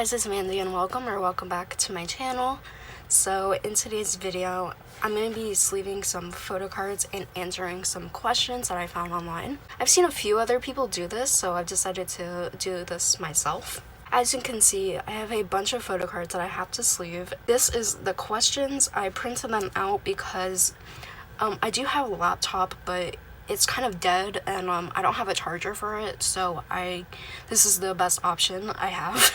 guys, it's Mandy and welcome back to my channel. So in today's video, I'm going to be sleeving some photo cards and answering some questions that I found online. I've seen a few other people do this, so I've decided to do this myself. As you can see, I have a bunch of photo cards that I have to sleeve. This is the questions. I printed them out because I do have a laptop, but it's kind of dead and I don't have a charger for it, so this is the best option I have.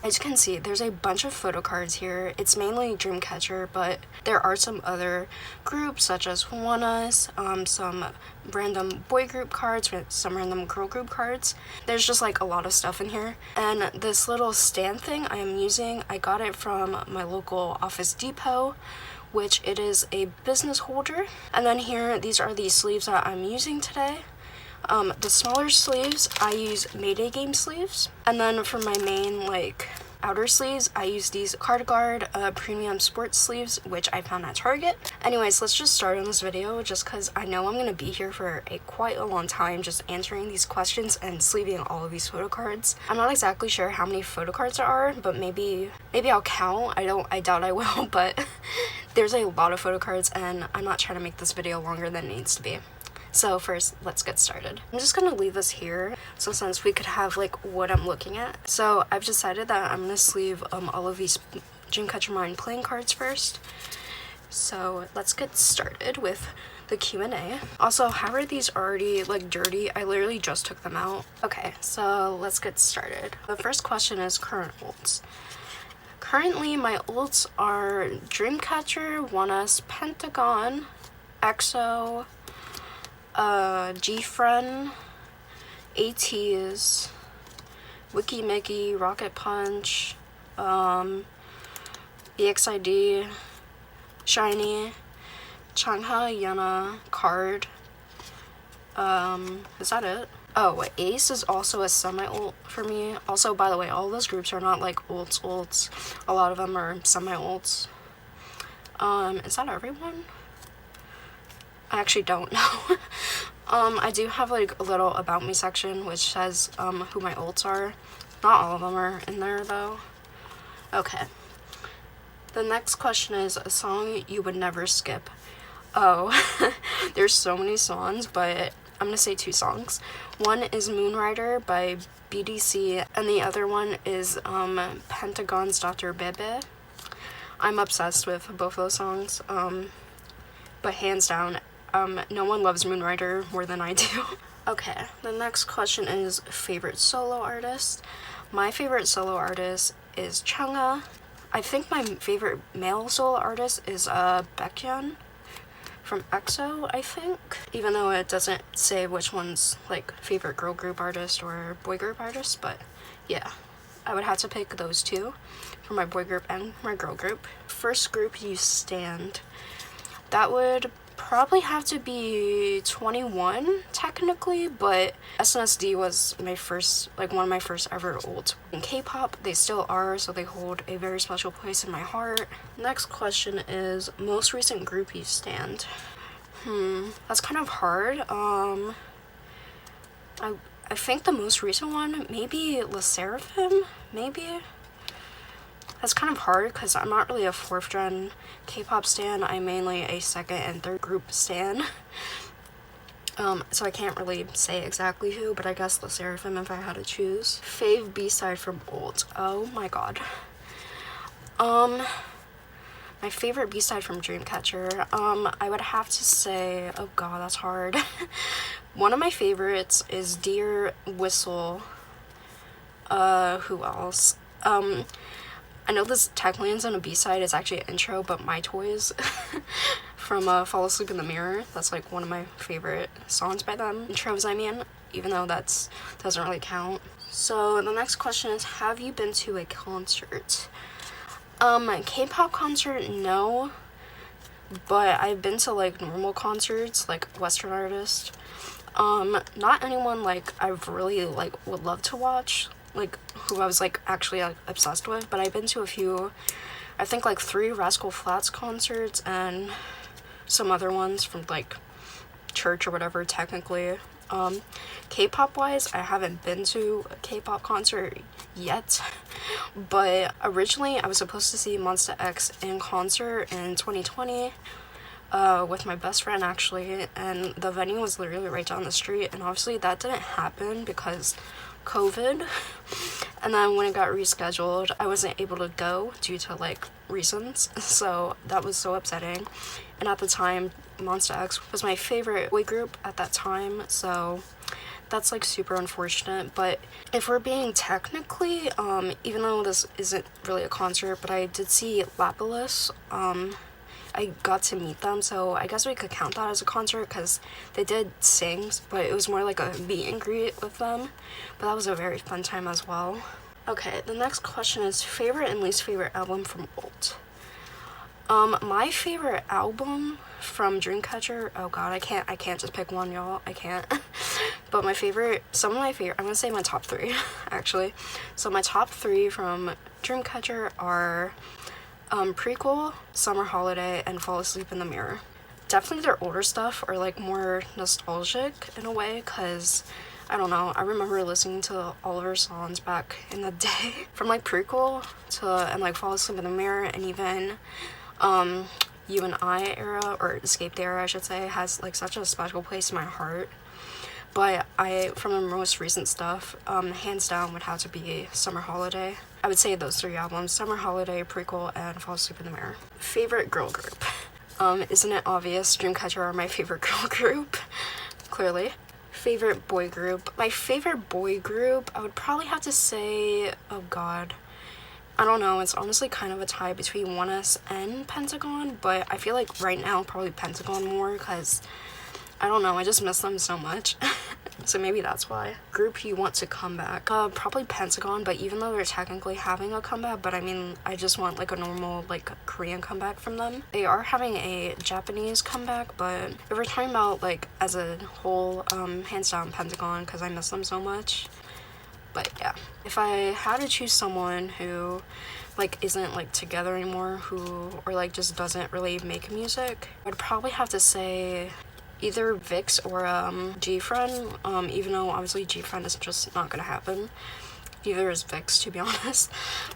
As you can see, there's a bunch of photo cards here. It's mainly Dreamcatcher, but there are some other groups such as Oneus, some random boy group cards, some random girl group cards. There's just like a lot of stuff in here. And this little stand thing I am using, I got it from my local Office Depot, which it is a business holder. And then here, these are the sleeves that I'm using today. The smaller sleeves, I use Mayday game sleeves. And then for my main, outer sleeves, I use these Card premium sports sleeves, which I found at Target. Anyways, let's just start on this video just because I know I'm going to be here for quite a long time just answering these questions and sleeving all of these photo cards. I'm not exactly sure how many photo cards there are, but maybe I'll count. I doubt I will, but there's a lot of photo cards and I'm not trying to make this video longer than it needs to be. So first, let's get started. I'm just gonna leave this here, so since we could have what I'm looking at. So I've decided that I'm gonna sleeve all of these Dreamcatcher Mine playing cards first. So let's get started with the Q&A. Also, how are these already dirty? I literally just took them out. Okay, so let's get started. The first question is current ults. Currently, my ults are Dreamcatcher, Oneus, Pentagon, EXO, G-Friend, ATEEZ, Wiki Mickey, Rocket Punch, EXID, Shiny, Changha, Yana, Card. Is that it? Oh, Ace is also a semi-ult for me. Also, by the way, all those groups are not ults. A lot of them are semi-ults. Is that everyone? I actually don't know. I do have a little about me section which says who my ults are. Not all of them are in there though. Okay. The next question is a song you would never skip. Oh, there's so many songs, but I'm gonna say two songs. One is Moonrider by BDC and the other one is Pentagon's Dr. Bebe. I'm obsessed with both of those songs, but hands down, no one loves Moonrider more than I do. Okay, the next question is favorite solo artist. My favorite solo artist is Changha. I think my favorite male solo artist is Baekhyun from EXO, I think. Even though it doesn't say which one's favorite girl group artist or boy group artist, but yeah. I would have to pick those two for my boy group and my girl group. First group you stand. That would probably have to be 21 technically, but SNSD was my first, one of my first ever ults. In K-pop, they still are, so they hold a very special place in my heart. Next question is most recent group you stand. That's kind of hard. I think the most recent one, maybe LE SSERAFIM, maybe? That's kind of hard because I'm not really a 4th gen K-pop stan. I'm mainly a 2nd and 3rd group stan. So I can't really say exactly who, but I guess LE SSERAFIM if I had to choose. Fave Bside from Ults. Oh my god. My favorite B-side from Dreamcatcher, I would have to say, oh god, that's hard. One of my favorites is Dear Whistle. Who else? I know this technically isn't a B-side, it's actually an intro, but My Toys from Fall Asleep in the Mirror. That's one of my favorite songs by them. Intros, I mean, even though that doesn't really count. So the next question is, have you been to a concert? K-pop concert, no, but I've been to normal concerts, Western artists. Not anyone I've really would love to watch, who I was actually obsessed with, but I've been to a few, I think 3 Rascal Flatts concerts and some other ones from church or whatever technically. K-pop wise, I haven't been to a K-pop concert yet, but originally I was supposed to see Monsta X in concert in 2020 with my best friend actually, and the venue was literally right down the street, and obviously that didn't happen because COVID. And then when it got rescheduled, I wasn't able to go due to like reasons, so that was so upsetting. And at the time, Monsta X was my favorite boy group at that time, so that's like super unfortunate. But if we're being technically, even though this isn't really a concert, but I did see Lapillus, I got to meet them, so I guess we could count that as a concert because they did sing, but it was more like a meet and greet with them. But that was a very fun time as well. Okay, the next question is favorite and least favorite album from Ults. My favorite album from Dreamcatcher, oh god, I can't just pick one, y'all. I can't. But some of my favorite, I'm gonna say my top 3 actually. So my top 3 from Dreamcatcher are Prequel, Summer Holiday, and Fall Asleep in the Mirror. Definitely their older stuff are like more nostalgic in a way, because I don't know, I remember listening to all of her songs back in the day from like Prequel and like Fall Asleep in the Mirror, and even You and I era, or Escape the Era I should say, has like such a special place in my heart. But from the most recent stuff, hands down would have to be Summer Holiday. I would say those 3 albums, Summer Holiday, Prequel, and Fall Asleep in the Mirror. Favorite girl group. Isn't it obvious? Dreamcatcher are my favorite girl group, clearly. Favorite boy group. My favorite boy group, I would probably have to say, oh god, I don't know, it's honestly kind of a tie between 1S and Pentagon, but I feel like right now probably Pentagon more, because I don't know, I just miss them so much. So maybe that's why. Group you want to come back. Probably Pentagon, but even though they're technically having a comeback, but I mean, I just want like a normal like Korean comeback from them. They are having a Japanese comeback, but if we're talking about like as a whole, hands down Pentagon, because I miss them so much. But yeah, if I had to choose someone who like isn't like together anymore, or like just doesn't really make music, I'd probably have to say either Vix or G-Friend, even though obviously G-Friend is just not gonna happen. Neither is Vix, to be honest,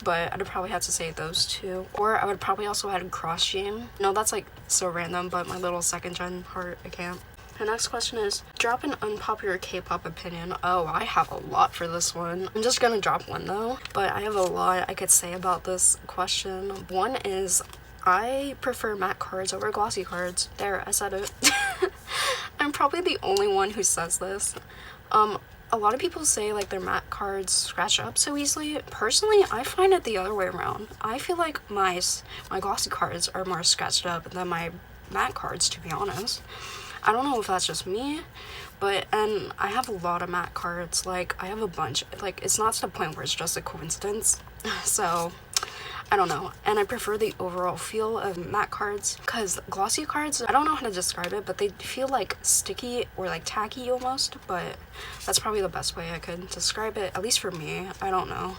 but I'd probably have to say those 2. Or I would probably also add Cross Gene. No, that's like so random, but my little second gen heart, I can't. The next question is, drop an unpopular K-pop opinion. Oh, I have a lot for this one. I'm just gonna drop one though, but I have a lot I could say about this question. One is, I prefer matte cards over glossy cards. There, I said it. I'm probably the only one who says this. A lot of people say like their matte cards scratch up so easily. Personally, I find it the other way around. I feel like my glossy cards are more scratched up than my matte cards, to be honest. I don't know if that's just me, and I have a lot of matte cards. Like, I have a bunch. Like, it's not to the point where it's just a coincidence. So I don't know, and I prefer the overall feel of matte cards, because glossy cards, I don't know how to describe it, but they feel like sticky or like tacky almost, but that's probably the best way I could describe it, at least for me. I don't know,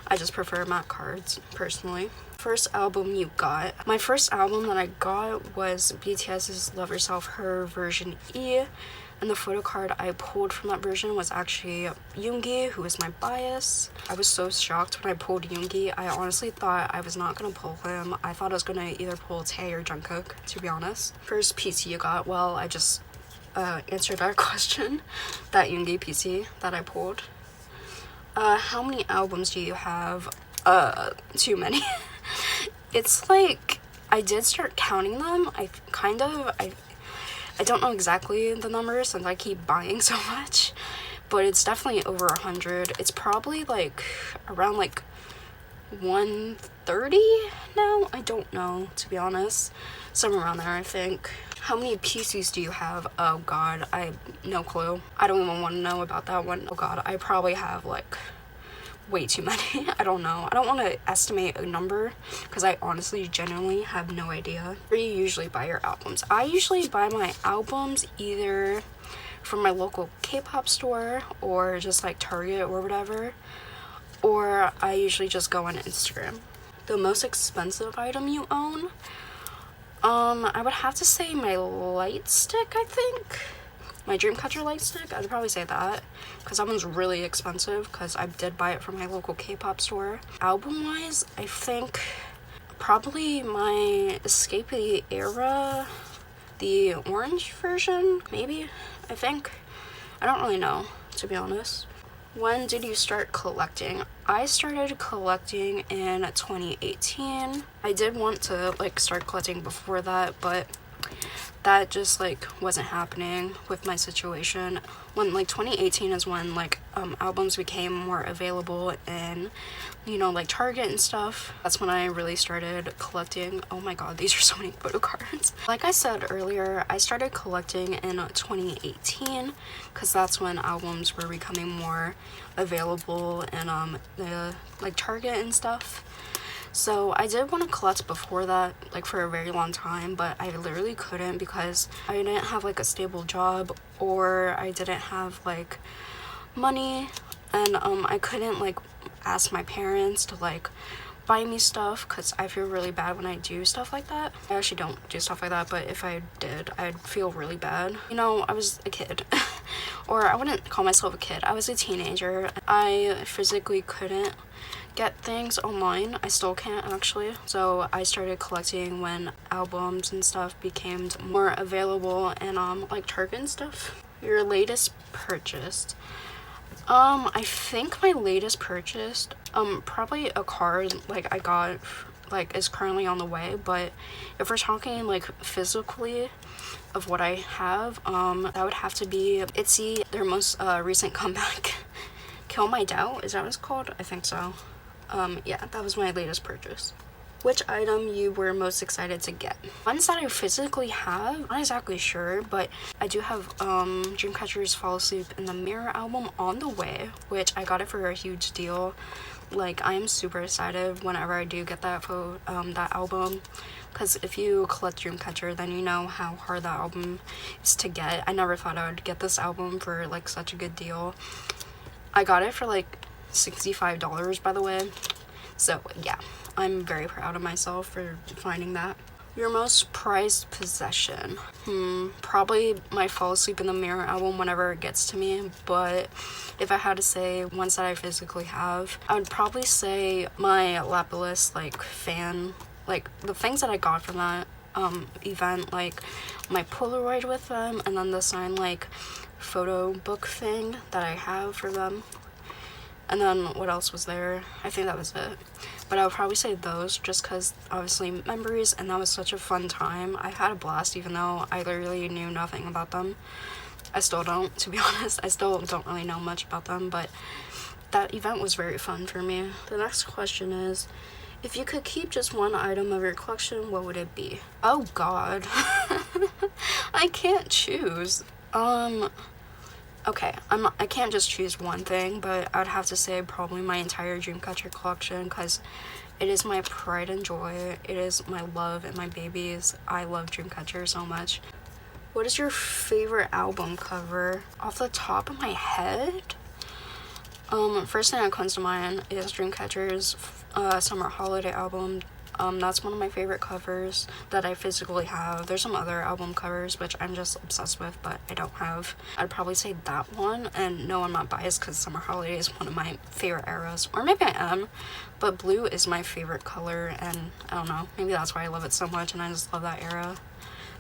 I just prefer matte cards personally. First album you got. My first album that I got was BTS's Love Yourself Her version E, and the photo card I pulled from that version was actually Yoongi, who is my bias. I was so shocked when I pulled Yoongi. I honestly thought I was not gonna pull him. I thought I was gonna either pull Tae or Jungkook, to be honest. First PC you got, well, I just answered that question. That Yoongi PC that I pulled. How many albums do you have? Too many. It's like, I did start counting them. I don't know exactly the numbers since I keep buying so much, but it's definitely over 100. It's probably like around like 130 now. I don't know, to be honest. Somewhere around there, I think. How many PCs do you have? Oh god, I have no clue. I don't even want to know about that one. Oh god, I probably have like way too many. I don't know. I don't want to estimate a number because I honestly genuinely have no idea. Where do you usually buy your albums? I usually buy my albums either from my local K-pop store or just like Target or whatever, or I usually just go on Instagram. The most expensive item you own? I would have to say my light stick, I think. My Dreamcatcher light stick, I'd probably say that, because that one's really expensive, because I did buy it from my local K-pop store. Album-wise, I think probably my Escape the Era, the orange version, maybe, I think. I don't really know, to be honest. When did you start collecting? I started collecting in 2018. I did want to like start collecting before that, but that just like wasn't happening with my situation. When like 2018 is when like albums became more available in, you know, like Target and stuff. That's when I really started collecting. Oh my god, these are so many photo cards. Like I said earlier, I started collecting in 2018 because that's when albums were becoming more available in the like Target and stuff. So I did want to collect before that, like for a very long time, but I literally couldn't because I didn't have like a stable job, or I didn't have like money, and I couldn't like ask my parents to like buy me stuff because I feel really bad when I do stuff like that. I actually don't do stuff like that, but if I did, I'd feel really bad. You know, I was a kid. Or I wouldn't call myself a kid. I was a teenager. I physically couldn't get things online. I still can't actually. So I started collecting when albums and stuff became more available and like Target and stuff. Your latest purchase. I think my latest purchase, probably a card like I got like is currently on the way, but if we're talking like physically of what I have, that would have to be Itzy, their most recent comeback. Kill My Doubt, is that what it's called? I think so. Yeah, that was my latest purchase. Which item you were most excited to get? Ones that I physically have, not exactly sure, but I do have Dreamcatcher's Fall Asleep in the Mirror album on the way, which I got it for a huge deal. Like, I am super excited whenever I do get that that album, because if you collect Dreamcatcher, then you know how hard that album is to get. I never thought I would get this album for like such a good deal. I got it for like $65, by the way, so yeah, I'm very proud of myself for finding that. Your most prized possession? Probably my Fall Asleep in the Mirror album whenever it gets to me, but if I had to say ones that I physically have, I would probably say my Lapillus like fan, like the things that I got from that event, like my Polaroid with them, and then the signed like photo book thing that I have for them. And then what else was there? I think that was it. But I would probably say those just because obviously memories, and that was such a fun time. I had a blast even though I literally knew nothing about them. I still don't, to be honest. I still don't really know much about them, but that event was very fun for me. The next question is, if you could keep just one item of your collection, what would it be? Oh god. I can't choose. Okay, I can't just choose one thing, but I'd have to say probably my entire Dreamcatcher collection, because it is my pride and joy. It is my love and my babies. I love Dreamcatcher so much. What is your favorite album cover? Off the top of my head? First thing that comes to mind is Dreamcatcher's Summer Holiday album. That's one of my favorite covers that I physically have. There's some other album covers which I'm just obsessed with, but I don't have. I'd probably say that one, and no, I'm not biased because Summer Holiday is one of my favorite eras, or maybe I am, but blue is my favorite color, and I don't know, maybe that's why I love it so much and I just love that era,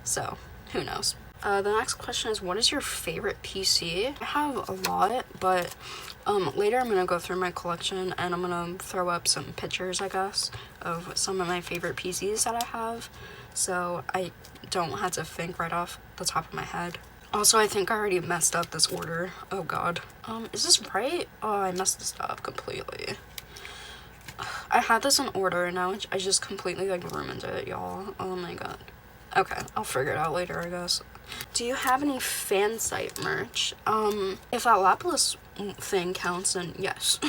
so who knows. The next question is, what is your favorite PC? I have a lot, but later I'm gonna go through my collection and I'm gonna throw up some pictures, I guess, of some of my favorite PCs that I have, so I don't have to think right off the top of my head. Also, I think I already messed up this order. Oh god. Is this right? Oh, I messed this up completely. I had this in order and now I just completely like ruined it, y'all. Oh my god. Okay, I'll figure it out later, I guess. Do you have any Fansite merch? If that Lapillus thing counts, then yes.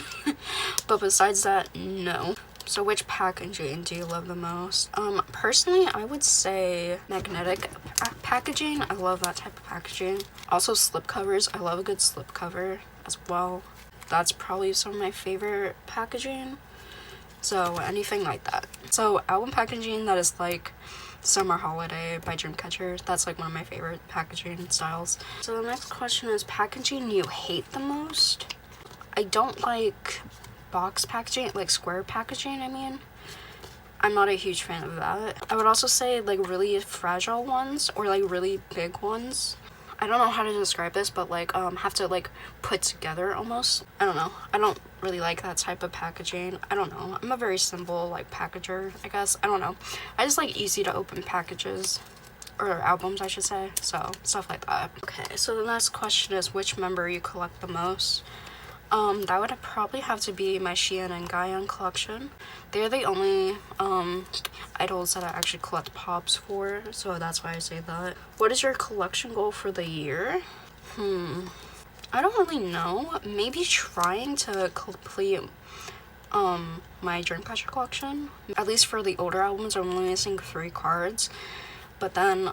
But besides that, no. So which packaging do you love the most? Personally, I would say magnetic packaging. I love that type of packaging. Also slip covers. I love a good slip cover as well. That's probably some of my favorite packaging. So anything like that. So album packaging that is like Summer Holiday by Dreamcatcher. That's like one of my favorite packaging styles. So the next question is packaging you hate the most. I don't like box packaging, like square packaging, I mean. I'm not a huge fan of that. I would also say like really fragile ones or like really big ones. I don't know how to describe this, but like have to like put together almost. I don't know. I don't really like that type of packaging. I don't know. I'm a very simple like packager, I guess. I don't know. I just like easy to open packages. Or albums, I should say. So stuff like that. Okay, so the next question is which member you collect the most. That would probably have to be my Sheehan and Guyan collection. They're the only idols that I actually collect pops for, so that's why I say that. What is your collection goal for the year? I don't really know. Maybe trying to complete my Dreamcatcher collection. At least for the older albums, I'm only missing 3 cards. But then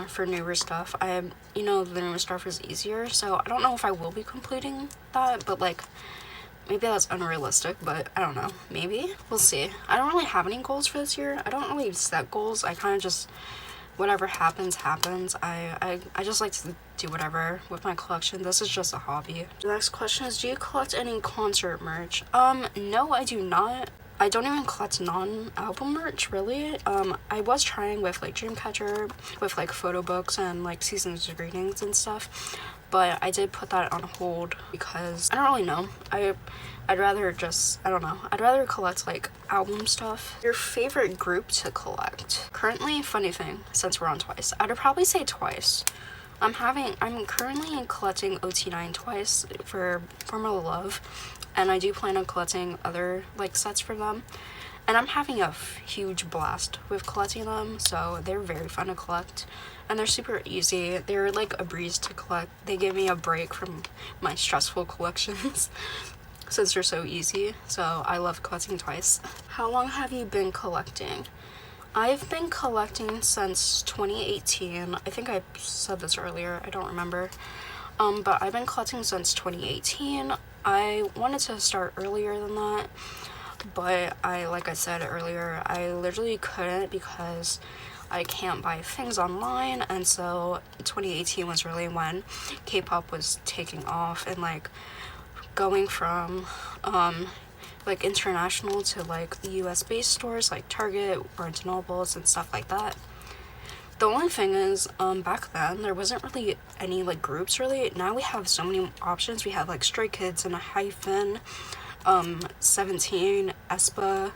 for newer stuff, the newer stuff is easier, so I don't know if I will be completing that, but like maybe that's unrealistic, but I don't know, maybe we'll see. I don't really have any goals for this year. I don't really set goals. I kind of just whatever happens. I just like to do whatever with my collection. This is just a hobby. The next question is, do you collect any concert merch? No, I do not. I don't even collect non-album merch, really. I was trying with like Dreamcatcher, with like photo books and like seasons of greetings and stuff, but I did put that on hold because I don't really know. I'd rather just, I don't know, I'd rather collect like album stuff. Your favorite group to collect? Currently, funny thing, since we're on Twice, I'd probably say Twice. I'm currently collecting OT9 Twice for Formula Love, and I do plan on collecting other like sets for them, and I'm having a huge blast with collecting them, so they're very fun to collect and they're super easy. They're like a breeze to collect. They give me a break from my stressful collections since they're so easy, so I love collecting Twice. How long have you been collecting? I've been collecting since 2018. I think I said this earlier, I don't remember. But I've been collecting since 2018. I wanted to start earlier than that, but like I said earlier, I literally couldn't because I can't buy things online, and so 2018 was really when K-pop was taking off and like going from like international to like US based stores like Target, Barnes & Nobles and stuff like that. The only thing is, back then, there wasn't really any, like, groups, really. Now we have so many options. We have, like, Stray Kids and a Hyphen, 17, aespa,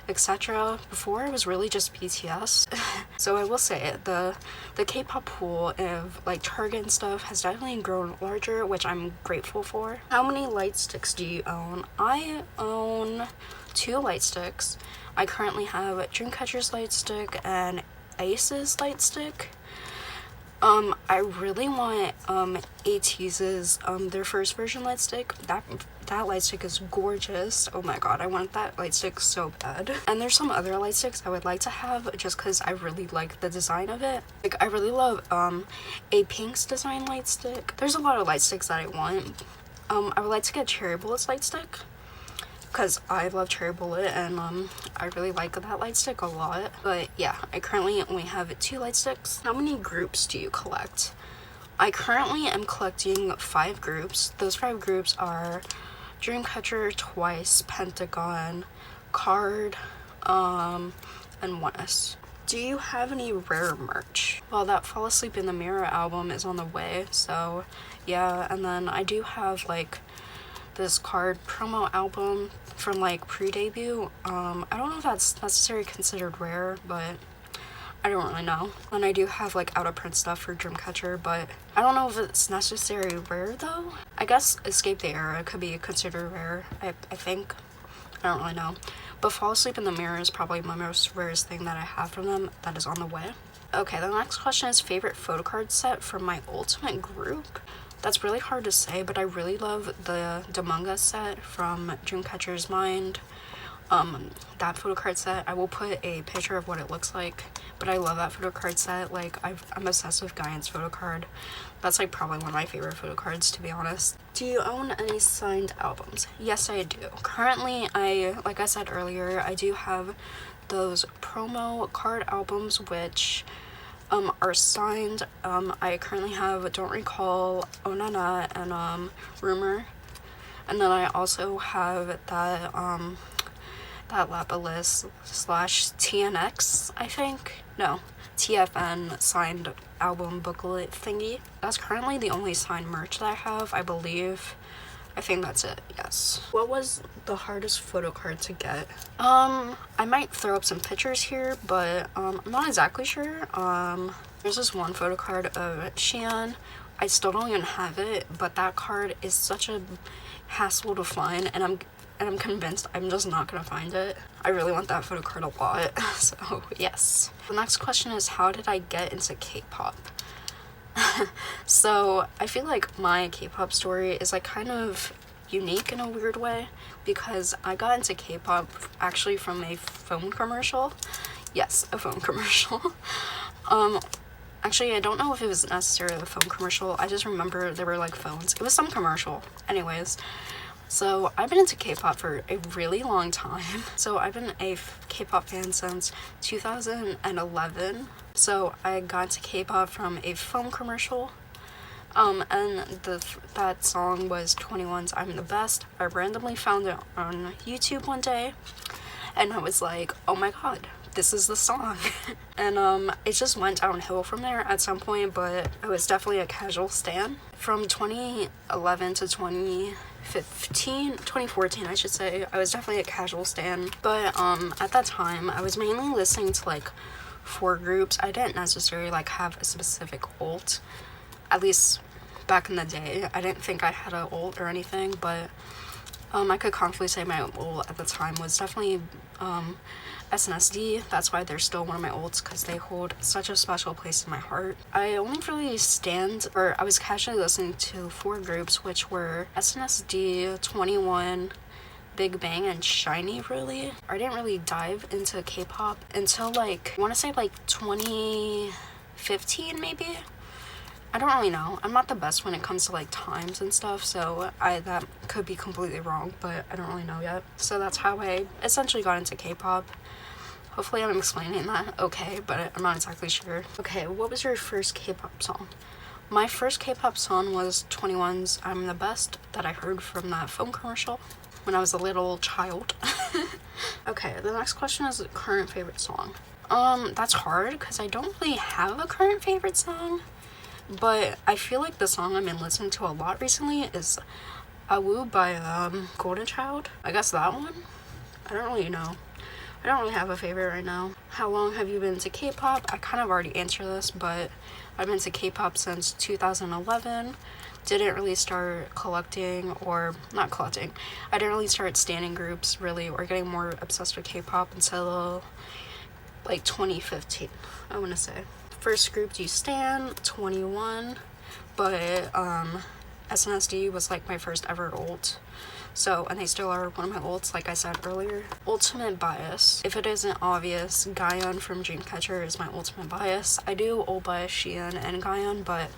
etc. Before, it was really just BTS. So I will say, the K-pop pool of, like, Target and stuff has definitely grown larger, which I'm grateful for. How many Lightsticks do you own? I own 2 Lightsticks. I currently have Dreamcatcher's Lightstick and Ace's Lightstick. I really want ATEEZ's their first version Lightstick. That Lightstick is gorgeous. Oh my god, I want that Lightstick so bad. And there's some other Lightsticks I would like to have just because I really like the design of it. Like, I really love a Pink's design Lightstick. There's a lot of Lightsticks that I want. I would like to get Cherry Bullet's Lightstick because I love Cherry Bullet and I really like that Lightstick a lot. But yeah, I currently only have 2 Lightsticks. How many groups do you collect? I currently am collecting 5 groups. Those 5 groups are Dreamcatcher, Twice, Pentagon, Card, and 1S. Do you have any rare merch? Well, that Fall Asleep in the Mirror album is on the way, so yeah. And then I do have like this Card promo album from like pre-debut. I don't know if that's necessarily considered rare, but I don't really know. And I do have like out of print stuff for Dreamcatcher, but I don't know if it's necessarily rare though. I guess Escape the Era could be considered rare, I think. I don't really know. But Fall Asleep in the Mirror is probably my most rarest thing that I have from them that is on the way. Okay, the next question is favorite photocard set from my ultimate group. That's really hard to say, but I really love the Demanga set from Dreamcatcher's Mind. That photocard set, I will put a picture of what it looks like, but I love that photocard set. Like, I'm obsessed with Guyan's photocard. That's like probably one of my favorite photocards, to be honest. Do you own any signed albums? Yes, I do. Currently, like I said earlier, I do have those promo card albums, which are signed. I currently have Don't Recall, Oh Na Na, and Rumor. And then I also have that that Lapalist slash TNX, I think. No, TFN signed album booklet thingy. That's currently the only signed merch that I have, I believe. I think that's it, yes. What was the hardest photo card to get? I might throw up some pictures here, but I'm not exactly sure. There's this one photo card of Xian. I still don't even have it, but that card is such a hassle to find, and I'm convinced I'm just not gonna find it. I really want that photo card a lot, so yes. The next question is, how did I get into K-pop? So I feel like my K-pop story is like kind of unique in a weird way, because I got into K-pop actually from a phone commercial. Yes, a phone commercial. Actually, I don't know if it was necessarily a phone commercial. I just remember there were like phones. It was some commercial. Anyways, so I've been into K-pop for a really long time. So I've been a K-pop fan since 2011. So I got into K-pop from a phone commercial. And that song was 21's I'm the Best. I randomly found it on YouTube one day, and I was like, oh my god, this is the song. And it just went downhill from there at some point, but I was definitely a casual stan. From 2011 to 2014 I should say, I was definitely a casual stan. But at that time I was mainly listening to like 4 groups. I didn't necessarily like have a specific ult, at least back in the day. I didn't think I had an ult or anything, but I could confidently say my ult at the time was definitely SNSD. That's why they're still one of my ults, because they hold such a special place in my heart. I only really I was casually listening to 4 groups, which were SNSD, 21, Big Bang, and Shiny. Really, I didn't really dive into K-pop until like, I want to say like 2015 maybe. I don't really know. I'm not the best when it comes to like times and stuff, so that could be completely wrong, but I don't really know yet. So that's how I essentially got into K-pop. Hopefully I'm explaining that okay, but I'm not exactly sure. Okay, what was your first K-pop song? My first K-pop song was 21's I'm the Best, that I heard from that phone commercial when I was a little child. Okay, the next question is current favorite song. That's hard because I don't really have a current favorite song, but I feel like the song I've been listening to a lot recently is Awu by Golden Child. I guess that one? I don't really know. I don't really have a favorite right now. How long have you been into K-pop? I kind of already answered this, but I've been into K-pop since 2011. Didn't really start collecting, or not collecting, I didn't really start standing groups really, or getting more obsessed with K-pop until like 2015, I want to say. First group do you stan? 21, but SNSD was like my first ever ult. So, and they still are one of my ults, like I said earlier. Ultimate bias. If it isn't obvious, Gayeon from Dreamcatcher is my ultimate bias. I do ult bias Xian and Gayeon, but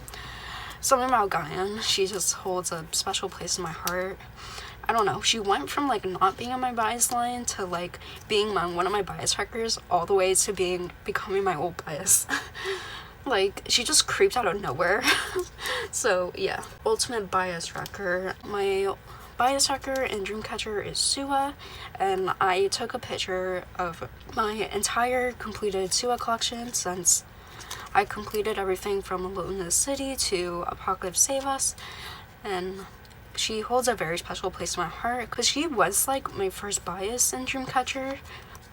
something about Gayeon, she just holds a special place in my heart. I don't know, she went from like not being on my bias line to like being one of my bias wreckers, all the way to becoming my ult bias. Like, she just creeped out of nowhere. So yeah, ultimate bias wrecker. My bias wrecker in Dreamcatcher is Suwa, and I took a picture of my entire completed Suwa collection since I completed everything from Alone in the City to Apocalypse Save Us, and she holds a very special place in my heart because she was like my first bias in Dreamcatcher,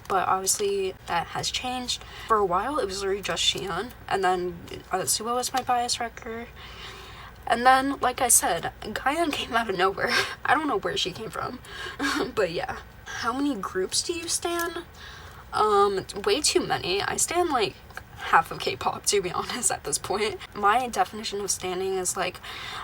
but obviously that has changed. For a while it was literally just Xian, and then Suwa was my bias wrecker. And then, like I said, Gayeon came out of nowhere. I don't know where she came from. But yeah. How many groups do you stan? Way too many. I stan like half of K-pop, to be honest, at this point. My definition of standing is like,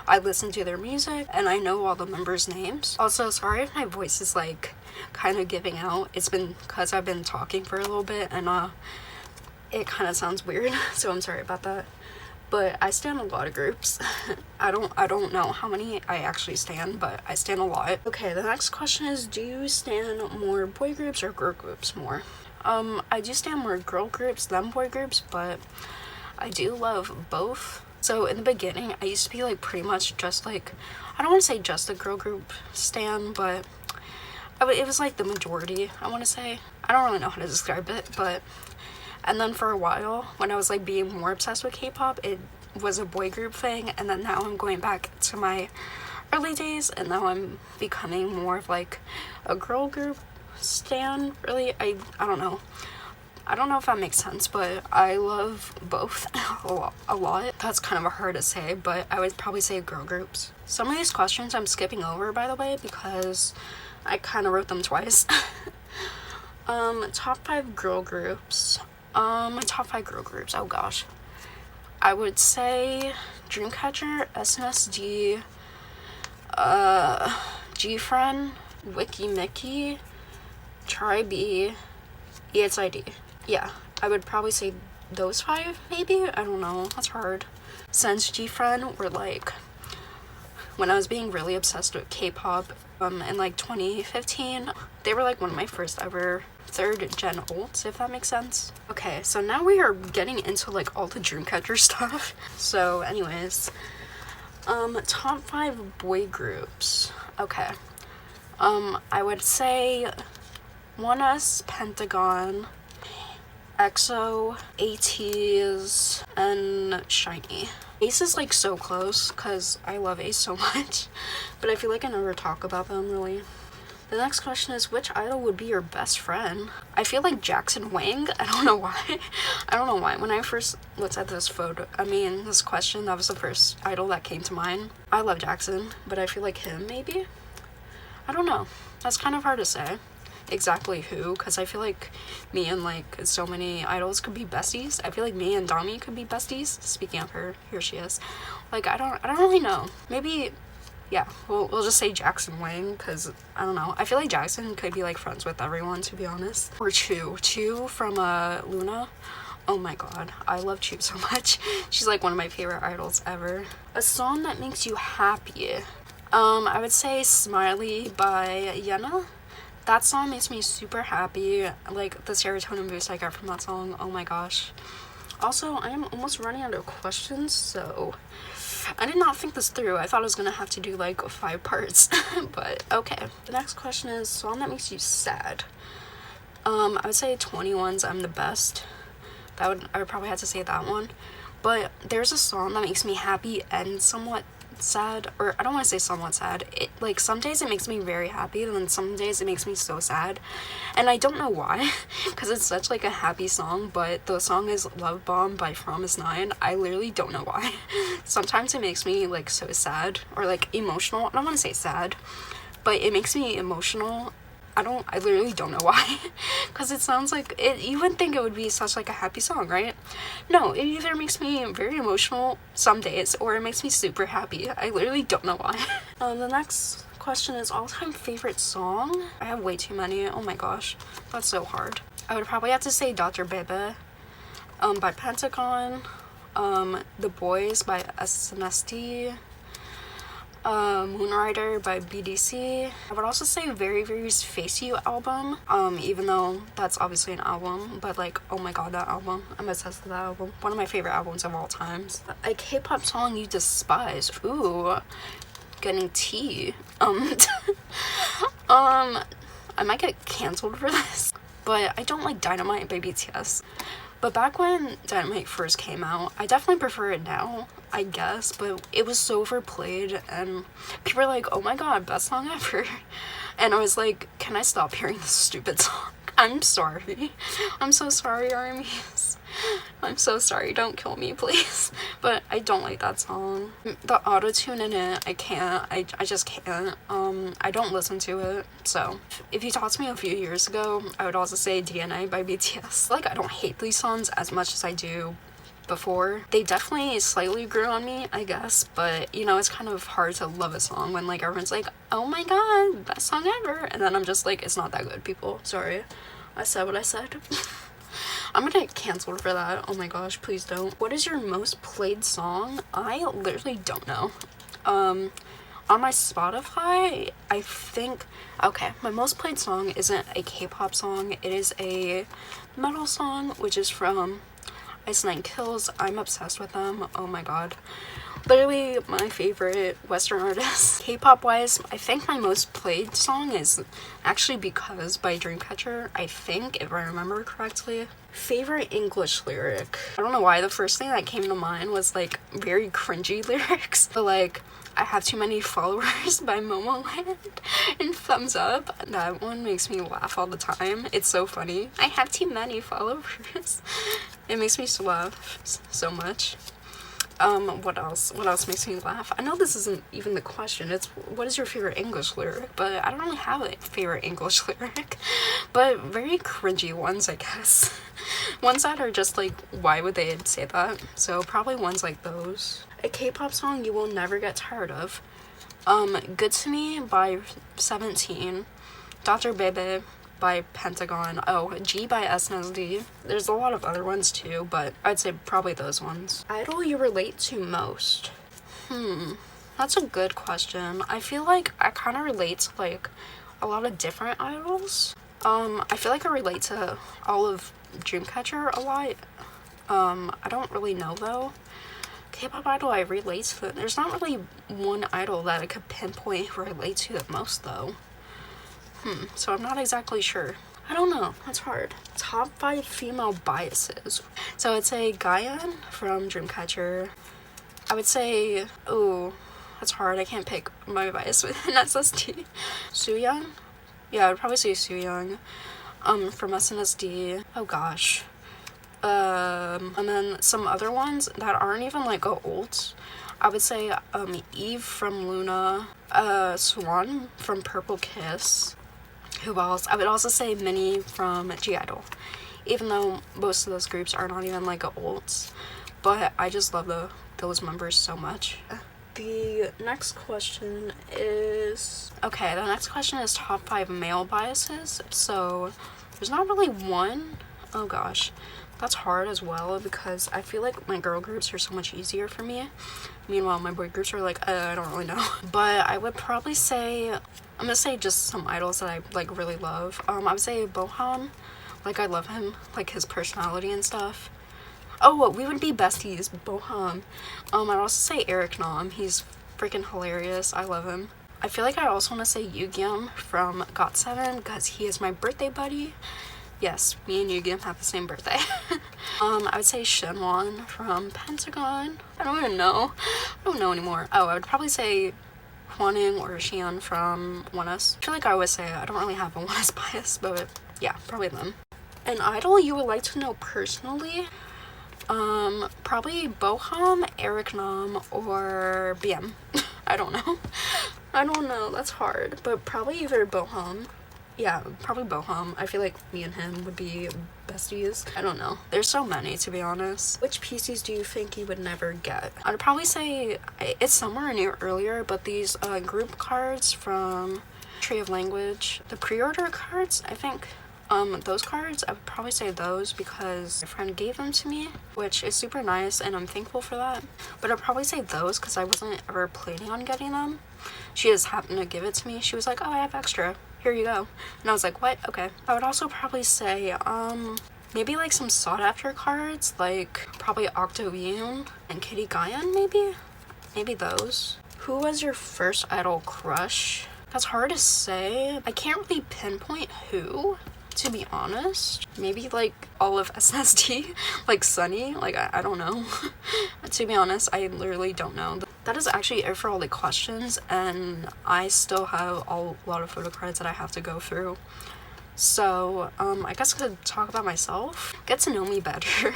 I listen to their music and I know all the members' names. Also, sorry if my voice is like kind of giving out. It's been because I've been talking for a little bit and it kind of sounds weird, so I'm sorry about that. But I stan a lot of groups. I don't know how many I actually stan, but I stan a lot. Okay, the next question is, do you stan more boy groups or girl groups more? I do stand more girl groups than boy groups, but I do love both. So in the beginning, I used to be like pretty much just like, I don't want to say just a girl group stan, but it was like the majority, I want to say. I don't really know how to describe it, but and then for a while, when I was like being more obsessed with K-pop, it was a boy group thing, and then now I'm going back to my early days, and now I'm becoming more of like a girl group stan, really. I don't know. I don't know if that makes sense, but I love both a lot. That's kind of hard to say, but I would probably say girl groups. Some of these questions I'm skipping over, by the way, because I kind of wrote them twice. Top 5 girl groups. My top 5 girl groups, oh gosh. I would say Dreamcatcher, SNSD, G-Friend, Wiki Mickey, Try B, Bside. Yeah, I would probably say those 5, maybe? I don't know, that's hard. Since G-Friend were like, when I was being really obsessed with K-pop in like 2015, they were like one of my first ever 3rd gen Ults, if that makes sense. Okay, so now we are getting into like all the Dreamcatcher stuff. So anyways, top 5 boy groups. Okay, I would say ONEUS, Pentagon, EXO, ATEEZ, and SHINee. Ace is like so close because I love Ace so much, but I feel like I never talk about them really. The next question is, which idol would be your best friend? I feel like Jackson Wang. I don't know why. I don't know why. When I first looked at this this question, that was the first idol that came to mind. I love Jackson, but I feel like him maybe? I don't know. That's kind of hard to say exactly who, because I feel like me and like so many idols could be besties. I feel like me and Dami could be besties. Speaking of her, here she is. Like I don't really know. Maybe, yeah, we'll just say Jackson Wang, because I don't know. I feel like Jackson could be like friends with everyone, to be honest. Or Chu from Luna. Oh my god, I love Chu so much. She's like one of my favorite idols ever. A song that makes you happy. I would say Smiley by Yena. That song makes me super happy. Like the serotonin boost I get from that song, oh my gosh. Also, I am almost running out of questions, so I did not think this through. I thought I was gonna have to do like 5 parts, but okay. The next question is song that makes you sad. I would say 21's I'm the Best. I would probably have to say that one. But there's a song that makes me happy and somewhat sad, or I don't want to say somewhat sad. It like some days it makes me very happy, and then some days it makes me so sad, and I don't know why, because it's such like a happy song. But the song is Love Bomb by Promise 9. I literally don't know why. Sometimes it makes me like so sad or like emotional. I don't want to say sad, but it makes me emotional. I literally don't know why, because it sounds like it. You wouldn't think it would be such like a happy song, right? No, it either makes me very emotional some days or it makes me super happy. I literally don't know why. The next question is all-time favorite song. I have way too many. Oh my gosh, that's so hard. I would probably have to say Dr. Bebe by Pentagon, The Boys by SNSD, Moonrider by BDC. I would also say Very Very's Face You album, even though that's obviously an album, but like, oh my god, that album. I'm obsessed with that album. One of my favorite albums of all times. A K-pop song you despise. Ooh, getting tea. I might get cancelled for this, but I don't like Dynamite by BTS. But back when Dynamite first came out, I definitely prefer it now, I guess, but it was so overplayed, and people were like, oh my god, best song ever. And I was like, can I stop hearing this stupid song? I'm sorry. I'm so sorry, ARMYs. I'm so sorry, don't kill me, please. But I don't like that song. The auto-tune in it, I can't. I just can't. I don't listen to it. So if you talked to me a few years ago, I would also say DNA by BTS. Like, I don't hate these songs as much as I do before. They definitely slightly grew on me, I guess, but you know, it's kind of hard to love a song when like everyone's like, oh my god, best song ever, and then I'm just like, it's not that good, people. Sorry, I said what I said. I'm gonna get canceled for that. Oh my gosh, please don't. What is your most played song? I literally don't know. On my Spotify, I think, okay, my most played song isn't a K-pop song. It is a metal song, which is from Ice Nine Kills. I'm obsessed with them. Oh my god. Literally my favorite Western artist. K-pop wise, I think my most played song is actually Because by Dreamcatcher, I think, if I remember correctly. Favorite English lyric. I don't know why the first thing that came to mind was like very cringy lyrics. But like, I have too many followers by Momoland and Thumbs Up. That one makes me laugh all the time. It's so funny. I have too many followers. It makes me laugh so much. What else makes me laugh? I know this isn't even the question. It's what is your favorite English lyric? But I don't really have a favorite English lyric. But very cringy ones, I guess. Ones that are just like, why would they say that? So probably ones like those. A K-pop song you will never get tired of. Good to Me by 17. Dr. Bebe by Pentagon. Oh, G by SNSD. There's a lot of other ones too, but I'd say probably those ones. Idol you relate to most? That's a good question. I feel like I kind of relate to like a lot of different idols. I feel like I relate to all of Dreamcatcher a lot. I don't really know though. K-pop idol I relate to. There's not really one idol that I could pinpoint relate to the most though. So I'm not exactly sure. I don't know. That's hard. Top 5 female biases. So I'd say Gayan from Dreamcatcher. I would say, oh, that's hard. I can't pick my bias with an SSD. Sooyoung? Yeah, I would probably say Sooyoung. From SNSD. Oh gosh. And then some other ones that aren't even like Ults. I would say Eve from Luna. Swan from Purple Kiss. Who else? I would also say Minnie from G-Idol, even though most of those groups are not even like Ults, but I just love those members so much. The next question is, okay, the next question is top 5 male biases. So there's not really one. Oh gosh, that's hard as well because I feel like my girl groups are so much easier for me. Meanwhile, my boy groups are like, I don't really know. But I would probably say, I'm gonna say just some idols that I like really love. I would say Bohan. Like I love him, like his personality and stuff. Oh, we would be besties, Bohan. I'd also say Eric Nam. He's freaking hilarious. I love him. I feel like I also want to say Yugyeom from GOT7 because he is my birthday buddy. Yes, me and Yugyeom have the same birthday. I would say Shinwon from Pentagon. I don't even know. I don't know anymore. Oh, I would probably say Hwaning or Xian from ONEUS. I feel like I always say I don't really have a ONEUS bias, but yeah, probably them. An idol you would like to know personally? Probably Boham, Eric Nam, or BM. I don't know. I don't know. That's hard. But probably either Boham. Yeah, probably Boham. I feel like me and him would be besties. I don't know. There's so many, to be honest. Which PCs do you think you would never get? I'd probably say it's somewhere near earlier, but these group cards from Tree of Language, the pre-order cards, I think. Those cards, I would probably say those because my friend gave them to me, which is super nice and I'm thankful for that. But I'd probably say those because I wasn't ever planning on getting them. She just happened to give it to me. She was like, oh, I have extra. Here you go. And I was like, what? Okay. I would also probably say, maybe like some sought after cards, like probably Octo Yoon and Kitty Gayan, maybe? Maybe those. Who was your first idol crush? That's hard to say. I can't really pinpoint who, to be honest. Maybe like all of SSD, like Sunny, like I don't know. To be honest, I literally don't know. That is actually it for all the questions, and I still have a lot of photo cards that I have to go through. So I guess I could talk about myself, get to know me better.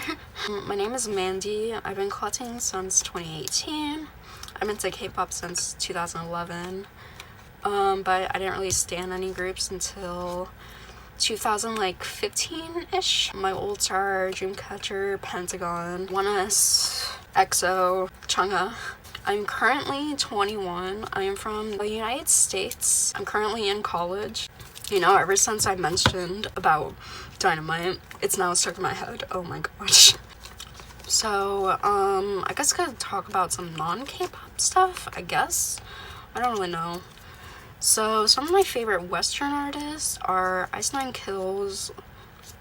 My name is Mandy. I've been collecting since 2018. I'm into K-pop since 2011, but I didn't really stan any groups until 2015-ish. My ults are Dreamcatcher, Pentagon, ONEUS, EXO, Chungha. I'm currently 21. I am from the United States. I'm currently in college. You know, ever since I mentioned about Dynamite, it's now stuck in my head. Oh my gosh. So, I guess I could talk about some non-K-pop stuff, I guess. I don't really know. So some of my favorite Western artists are Ice Nine Kills.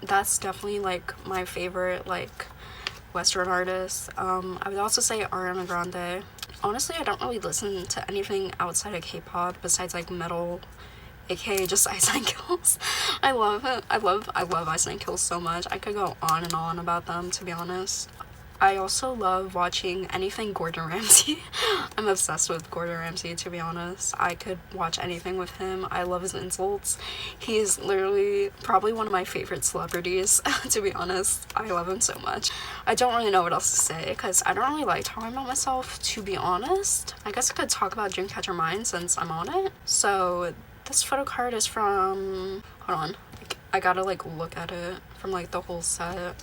That's definitely like my favorite like Western artist. I would also say Ariana Grande. Honestly, I don't really listen to anything outside of K-pop besides like metal, aka just Ice Nine Kills. I love it. I love Ice Nine Kills so much. I could go on and on about them, to be honest. I also love watching anything Gordon Ramsay. I'm obsessed with Gordon Ramsay, to be honest. I could watch anything with him. I love his insults. He's literally probably one of my favorite celebrities, to be honest. I love him so much. I don't really know what else to say because I don't really like talking about myself, to be honest. I guess I could talk about Dreamcatcher Mine since I'm on it. So this photo card is from, hold on, I gotta like look at it from like the whole set.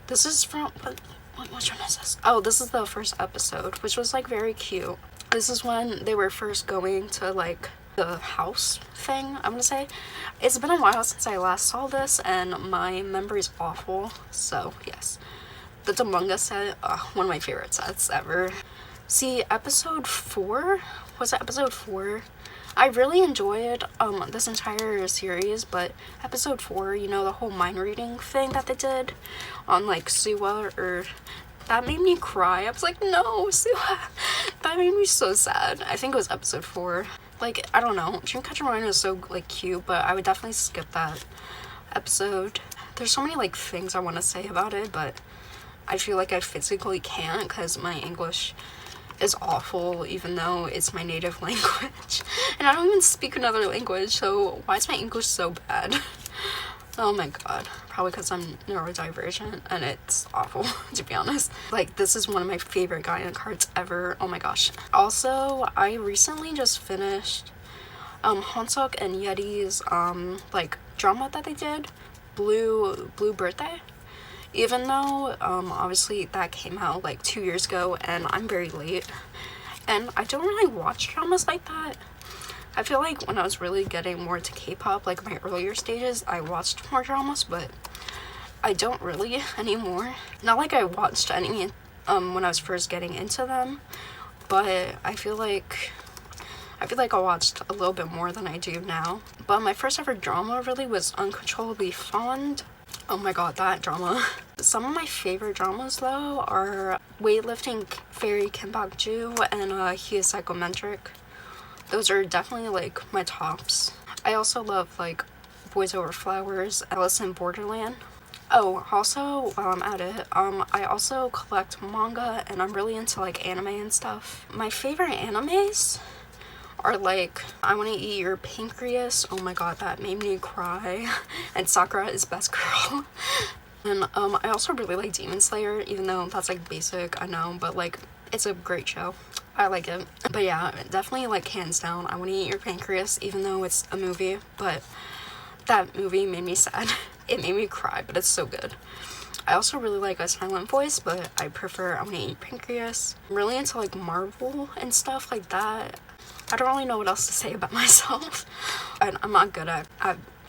This is from, which one is this? Oh, this is the first episode, which was like very cute. This is when they were first going to like the house thing, I'm gonna say. It's been a while since I last saw this and my memory's awful, so yes. The Among Us set, one of my favorite sets ever. See, episode 4? Was it episode 4? I really enjoyed this entire series, but episode 4, you know, the whole mind reading thing that they did on like Suwa, or that made me cry. I was like, no, Suwa. That made me so sad. I think it was episode 4. Like, I don't know, Dreamcatcher Mine was so like cute, but I would definitely skip that episode. There's so many like things I want to say about it, but I feel like I physically can't because my English is awful, even though it's my native language. And I don't even speak another language, so why is my English so bad? Oh my god. Probably because I'm neurodivergent and it's awful, to be honest. Like, this is one of my favorite Gaia cards ever. Oh my gosh. Also, I recently just finished Hansok and Yeti's like drama that they did, Blue Birthday. Even though obviously that came out like 2 years ago and I'm very late and I don't really watch dramas like that. I feel like when I was really getting more into K-pop, like my earlier stages, I watched more dramas, but I don't really anymore. Not like I watched any when I was first getting into them, but I feel like I watched a little bit more than I do now. But my first ever drama really was Uncontrollably Fond. Oh my god, that drama. Some of my favorite dramas though are Weightlifting Fairy Kim Bak-ju and He is Psychometric. Those are definitely like my tops. I also love like Boys Over Flowers, Alice in Borderland. Oh, also while I'm at it, I also collect manga and I'm really into like anime and stuff. My favorite animes are like I Want to Eat Your Pancreas. Oh my god, that made me cry. And Sakura is Best Girl. And I also really like Demon Slayer, even though that's like basic, I know, but like it's a great show. I like it. But yeah, definitely like hands down I Want to Eat Your Pancreas, even though it's a movie, but that movie made me sad. It made me cry, but it's so good. I also really like A Silent Voice, but I prefer I Want to Eat Your Pancreas. I'm really into like Marvel and stuff like that. I don't really know what else to say about myself. And I'm not good at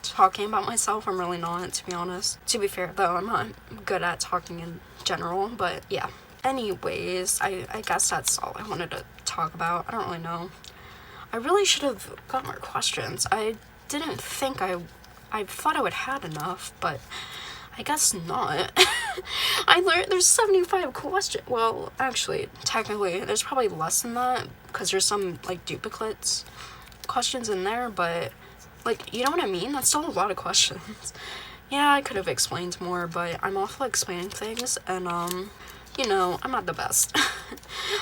talking about myself. I'm really not, to be honest. To be fair though, I'm not good at talking in general, but yeah. Anyways, I guess that's all I wanted to talk about. I don't really know. I really should have got more questions. I didn't think I thought I would have enough, but I guess not. I learned there's 75 questions. Well, actually, technically, there's probably less than that because there's some like duplicates questions in there, but like, you know what I mean? That's still a lot of questions. Yeah, I could have explained more, but I'm awful at explaining things, and you know, I'm not the best.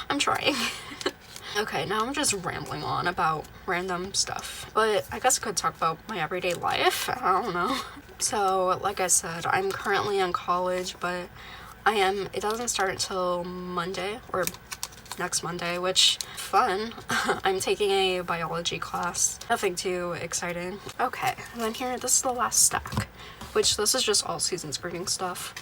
I'm trying. Okay, now I'm just rambling on about random stuff, but I guess I could talk about my everyday life. I don't know. So, like I said, I'm currently in college, but it doesn't start until Monday, or next Monday, which, fun. I'm taking a biology class. Nothing too exciting. Okay, and then here, this is the last stack, which this is just all season's greeting stuff.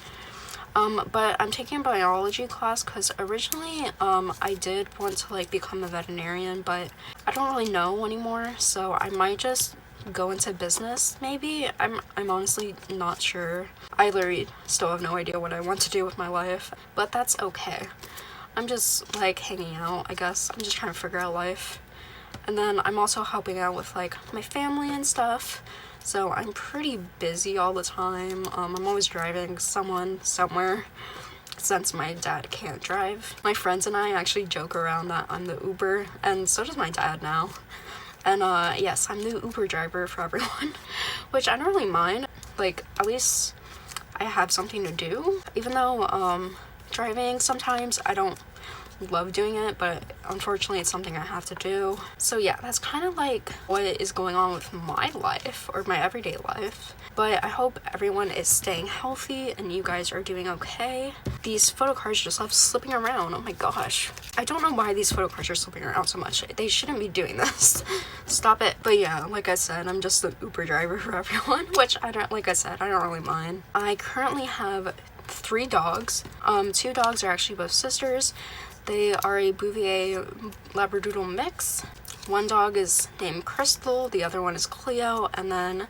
But I'm taking a biology class because originally, I did want to like become a veterinarian, but I don't really know anymore, so I might just go into business, maybe. I'm honestly not sure. I literally still have no idea what I want to do with my life, but that's okay. I'm just like hanging out, I guess. I'm just trying to figure out life. And then I'm also helping out with like my family and stuff. So I'm pretty busy all the time. I'm always driving someone somewhere since my dad can't drive. My friends and I actually joke around that I'm the Uber, and so does my dad now. And yes, I'm the Uber driver for everyone, which I don't really mind. Like, at least I have something to do. Even though driving sometimes I don't love doing it, but unfortunately it's something I have to do. So yeah, that's kind of like what is going on with my life, or my everyday life. But I hope everyone is staying healthy and you guys are doing okay. These photo cards just love slipping around. Oh my gosh, I don't know why these photo cards are slipping around so much. They shouldn't be doing this. Stop it. But yeah, like I said, I'm just the Uber driver for everyone, which I don't, like I said, I don't really mind. I currently have 3 dogs. 2 dogs are actually both sisters. They are a Bouvier Labradoodle mix. One dog is named Crystal, the other one is Cleo, and then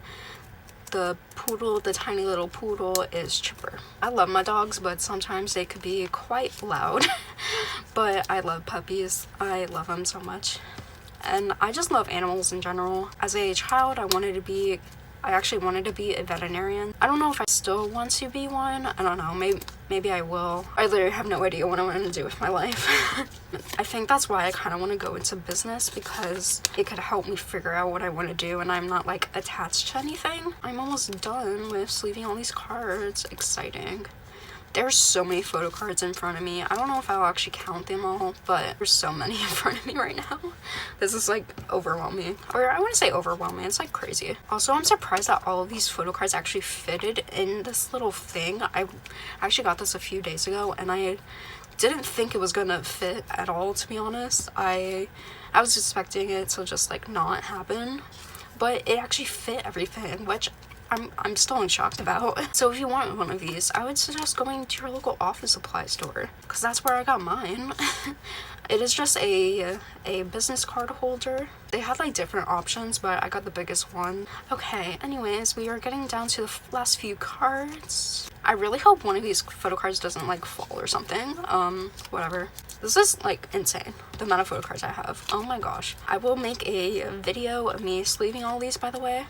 the poodle, the tiny little poodle, is Chipper. I love my dogs, but sometimes they could be quite loud. But I love puppies. I love them so much. And I just love animals in general. As a child, I actually wanted to be a veterinarian. I don't know if I still want to be one. I don't know, maybe I will. I literally have no idea what I want to do with my life. I think that's why I kind of want to go into business, because it could help me figure out what I want to do and I'm not like attached to anything. I'm almost done with sleeving all these cards. Exciting. There's so many photo cards in front of me. I don't know if I'll actually count them all, but there's so many in front of me right now. This is like overwhelming. Or I wouldn't say overwhelming, it's like crazy. Also, I'm surprised that all of these photo cards actually fitted in this little thing. I actually got this a few days ago and I didn't think it was gonna fit at all, to be honest. I was expecting it to just like not happen, but it actually fit everything, which I'm still in shock about. So if you want one of these, I would suggest going to your local office supply store, because that's where I got mine. It is just a business card holder. They had like different options, but I got the biggest one. Okay, anyways, we are getting down to the last few cards. I really hope one of these photo cards doesn't like fall or something. Whatever. This is like insane, the amount of photo cards I have. Oh my gosh. I will make a video of me sleeving all these, by the way.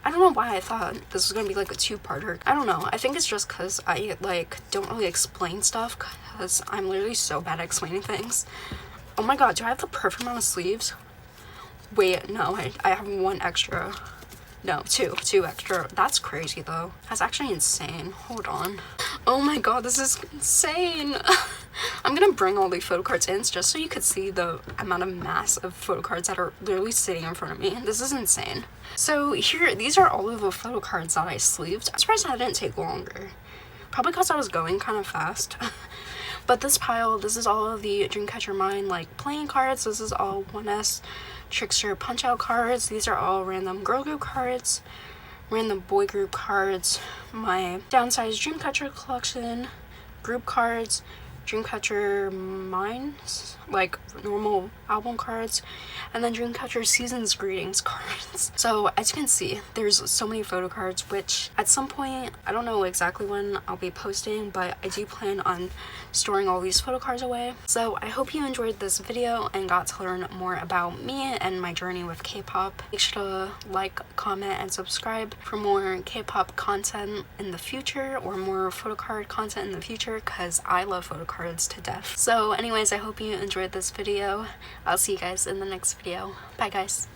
I don't know why I thought this was gonna be like a 2-parter. I don't know. I think it's just because I like don't really explain stuff, because I'm literally so bad at explaining things. Oh my god, do I have the perfect amount of sleeves? Wait, no, I have 1 extra. No, 2 extra. That's crazy though. That's actually insane. Hold on. Oh my god, this is insane. I'm gonna bring all these photo cards in just so you could see the amount of mass of photo cards that are literally sitting in front of me. This is insane. So here, these are all of the photo cards that I sleeved. I'm surprised that didn't take longer. Probably because I was going kind of fast. But this pile, this is all of the Dreamcatcher Mine like playing cards. This is all 1S Trickster Punch Out cards. These are all random girl group cards, random boy group cards, my downsized Dreamcatcher collection, group cards, Dreamcatcher Mines, like normal album cards, and then Dreamcatcher Season's Greetings cards. So as you can see, there's so many photo cards, which at some point, I don't know exactly when I'll be posting, but I do plan on storing all these photo cards away. So I hope you enjoyed this video and got to learn more about me and my journey with K-pop. Make sure to like, comment, and subscribe for more K-pop content in the future, or more photo card content in the future, because I love photo cards to death. So anyways, I hope you enjoyed this video. I'll see you guys in the next video. Bye guys.